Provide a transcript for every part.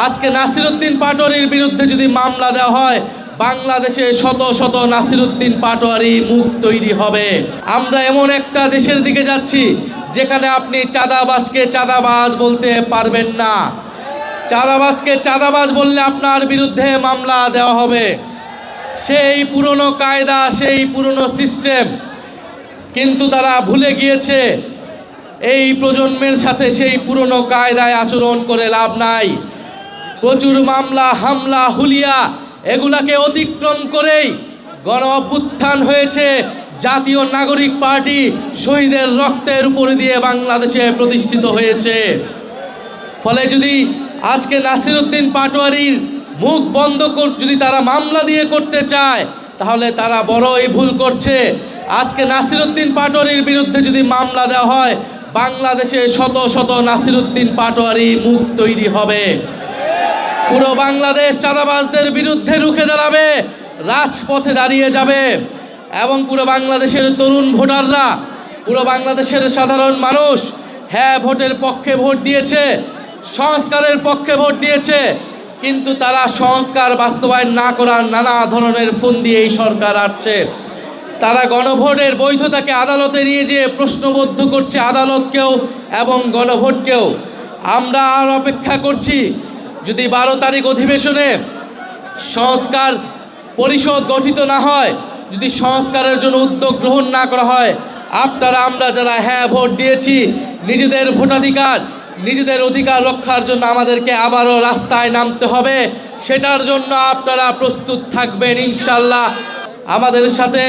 আজকে নাসিরউদ্দিন পাটোয়ারির বিরুদ্ধে যদি মামলা দেওয়া হয়, বাংলাদেশে শত শত নাসিরউদ্দিন পাটোয়ারি মুখ তৈরি হবে। আমরা এমন একটা দেশের দিকে যাচ্ছি যেখানে আপনি চাঁদাবাজকে চাঁদাবাজ বলতে পারবেন না। চাঁদাবাজকে চাঁদাবাজ বললে আপনার বিরুদ্ধে মামলা দেওয়া হবে। সেই পুরনো কায়দা, সেই পুরনো সিস্টেম, কিন্তু তারা ভুলে গিয়েছে এই প্রজন্মের সাথে সেই পুরনো কায়দায় আচরণ করে লাভ নাই। প্রচুর মামলা, হামলা, হুলিয়া এগুলাকে অতিক্রম করেই গণ অভ্যুত্থান হয়েছে। জাতীয় নাগরিক পার্টি শহীদের রক্তের উপর দিয়ে বাংলাদেশে প্রতিষ্ঠিত হয়েছে। ফলে যদি আজকে নাসিরউদ্দিন পাটোয়ারির মুখ বন্ধ যদি তারা মামলা দিয়ে করতে চায়, তাহলে তারা বড়ই ভুল করছে। আজকে নাসিরউদ্দিন পাটোয়ারির বিরুদ্ধে যদি মামলা দেওয়া হয়, বাংলাদেশে শত শত নাসিরউদ্দিন পাটোয়ারি মুখ তৈরি হবে। পুরো বাংলাদেশ চাঁদাবাজদের বিরুদ্ধে রুখে দাঁড়াবে, রাজপথে দাঁড়িয়ে যাবে। এবং পুরো বাংলাদেশের তরুণ ভোটাররা, পুরো বাংলাদেশের সাধারণ মানুষ হ্যাঁ ভোটের পক্ষে ভোট দিয়েছে, সংস্কারের পক্ষে ভোট দিয়েছে, কিন্তু তারা সংস্কার বাস্তবায়ন না করার নানা ধরনের ফন্দি এই সরকার আসছে। তারা গণভোটের বৈধতাকে আদালতে নিয়ে যেয়ে প্রশ্নবদ্ধ করছে আদালতকেও এবং গণভোটকেও। আমরা আর অপেক্ষা করছি, যদি 12 তারিখ অধিবেশনে সংস্কার পরিষদ গঠিত না হয়, যদি সংস্কারের জন্য উদ্যোগ গ্রহণ না করা হয়, আপনারা আমরা যারা হ্যাঁ ভোট দিয়েছি, নিজেদের ভোটাধিকার, নিজেদের অধিকার রক্ষার জন্য আমাদেরকে আবারও রাস্তায় নামতে হবে। সেটার জন্য আপনারা প্রস্তুত থাকবেন ইনশাল্লাহ। আমাদের সাথে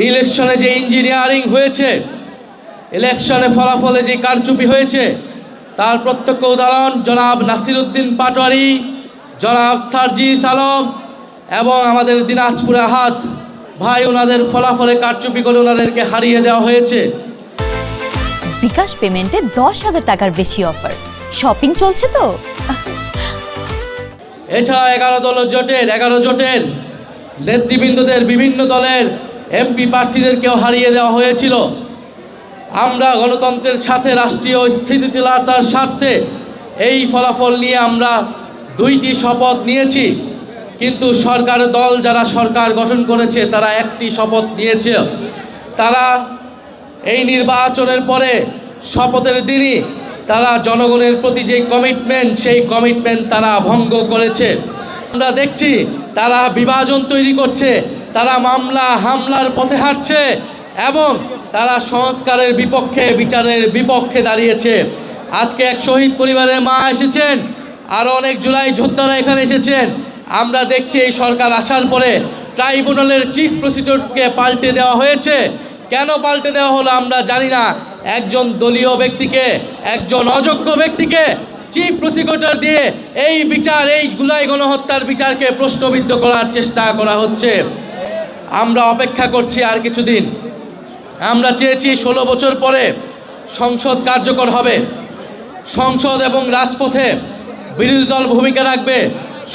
ইলেকশনে যে ইঞ্জিনিয়ারিং হয়েছে, ইলেকশনে ফলাফলে যে কারচুপি হয়েছে, তার প্রত্যক্ষ উদাহরণ জনাব নাসিরউদ্দিন পাটোয়ারি, জনাব সার্জিস আলম এবং আমাদের দিনাজপুর আহাদ ভাই, ওনাদের ফলাফলে কারচুপি করে ওনাদেরকে হারিয়ে দেওয়া হয়েছে। বিকাশ পেমেন্টে 10,000 টাকার বেশি অফার, শপিং চলছে তো। এছাড়া 11 জোটের নেতৃবৃন্দদের বিভিন্ন দলের এমপি প্রার্থীদেরকেও হারিয়ে দেওয়া হয়েছিল। আমরা গণতন্ত্রের সাথে রাষ্ট্রীয় স্থিতিশীলতার স্বার্থে এই ফলাফল নিয়ে আমরা 2টি শপথ নিয়েছি, কিন্তু সরকার দল যারা সরকার গঠন করেছে তারা একটি শপথ নিয়েছে। তারা এই নির্বাচনের পরে শপথের দিনই তারা জনগণের প্রতি যে কমিটমেন্ট, সেই কমিটমেন্ট তারা ভঙ্গ করেছে। আমরা দেখছি তারা বিভাজন তৈরি করছে, তারা মামলা হামলার পথে হাঁটছে এবং তারা সংস্কারের বিপক্ষে, বিচারের বিপক্ষে দাঁড়িয়েছে। আজকে এক শহীদ পরিবারের মা এসেছেন, আরও অনেক জুলাই যোদ্ধারা এখানে এসেছেন। আমরা দেখছি এই সরকার আসার পরে ট্রাইব্যুনালের চিফ প্রসিকিউটরকে পাল্টে দেওয়া হয়েছে। কেন পাল্টে দেওয়া হলো আমরা জানি না। একজন দলীয় ব্যক্তিকে, একজন অযোগ্য ব্যক্তিকে চিফ প্রসিকিউটর দিয়ে এই বিচার, এই জুলাই গণহত্যার বিচারকে প্রশ্নবিদ্ধ করার চেষ্টা করা হচ্ছে। আমরা অপেক্ষা করছি আর কিছুদিন। আমরা চেয়েছি 16 বছর পরে সংসদ কার্যকর হবে, সংসদ এবং রাজপথে বিরোধী দল ভূমিকা রাখবে,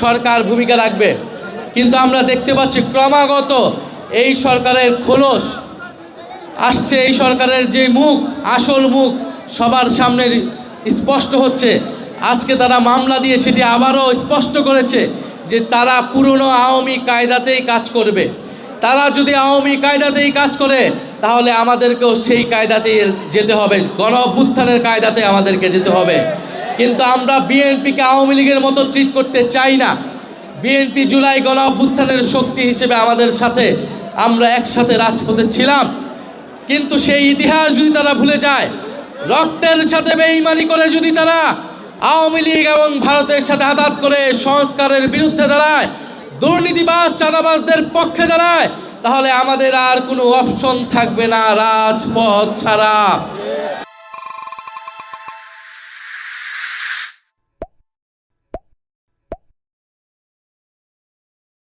সরকার ভূমিকা রাখবে। কিন্তু আমরা দেখতে পাচ্ছি ক্রমাগত এই সরকারের খোলস আসছে, এই সরকারের যে মুখ, আসল মুখ সবার সামনে স্পষ্ট হচ্ছে। আজকে তারা মামলা দিয়ে সেটি আবারও স্পষ্ট করেছে যে তারা পুরনো আওয়ামী কায়দাতেই কাজ করবে। তারা যদি আওয়ামী কায়দাতেই কাজ করে, তাহলে আমাদেরকেও সেই কায়দাতেই যেতে হবে, গণ অভ্যুত্থানের কায়দাতে আমাদেরকে যেতে হবে। কিন্তু আমরা বিএনপিকে আওয়ামী লীগের মতো ট্রিট করতে চাই না। বিএনপি জুলাই গণ অভ্যুত্থানের শক্তি হিসেবে আমাদের সাথে, আমরা একসাথে রাজপথে ছিলাম। কিন্তু সেই ইতিহাস যদি তারা ভুলে যায়, রক্তের সাথে বেঈমানি করে যদি তারা আওয়ামী লীগ এবং ভারতের সাথে আঘাত করে সংস্কারের বিরুদ্ধে দাঁড়ায়, দুর্নীতিবাজ চাঁদাবাজদের পক্ষে দাঁড়ায়, তাহলে আমাদের আর কোনো অপশন থাকবে না রাজপথ ছাড়া।